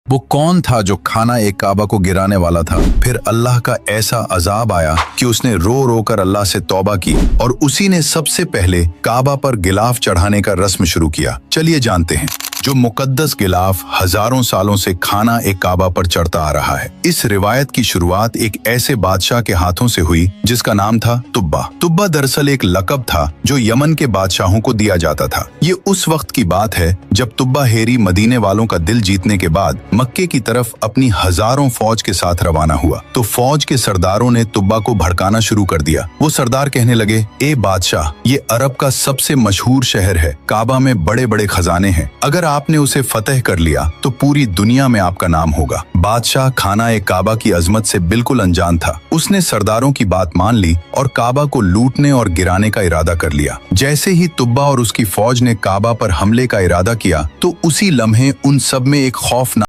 वो कौन था जो खाना ए काबा को गिराने वाला था? फिर अल्लाह का ऐसा अजाब आया कि उसने रो रो कर अल्लाह से तौबा की और उसी ने सबसे पहले काबा पर गिलाफ चढ़ाने का रस्म शुरू किया। चलिए जानते हैं। जो मुकद्दस गिलाफ हजारों सालों से खाना ए काबा पर चढ़ता आ रहा है। इस रिवायत की शुरुआत एक ऐसे बादशाह के हाथों से हुई जिसका नाम था तुब्बा। तुब्बा दरअसल एक लक़ब था जो यमन के बादशाहों को दिया जाता था। ये उस वक्त की बात है जब तुब्बा हेरी मदीने वालों का दिल जीतने के बाद मक्के की तरफ अपनी हजारों फौज के साथ रवाना हुआ। तो फौज के सरदारों ने तुब्बा को भड़काना शुरू कर दिया। वो सरदार कहने लगे, ए बादशाह, ये अरब का सबसे मशहूर शहर है, काबा में बड़े बड़े खजाने हैं, अगर आपने उसे फतेह कर लिया तो पूरी दुनिया में आपका नाम होगा। बादशाह खाना ए काबा की अजमत से बिल्कुल अनजान था। उसने सरदारों की बात मान ली और काबा को लूटने और गिराने का इरादा कर लिया। जैसे ही तुब्बा और उसकी फौज ने काबा पर हमले का इरादा किया तो उसी लम्हे उन सब में एक खौफनाक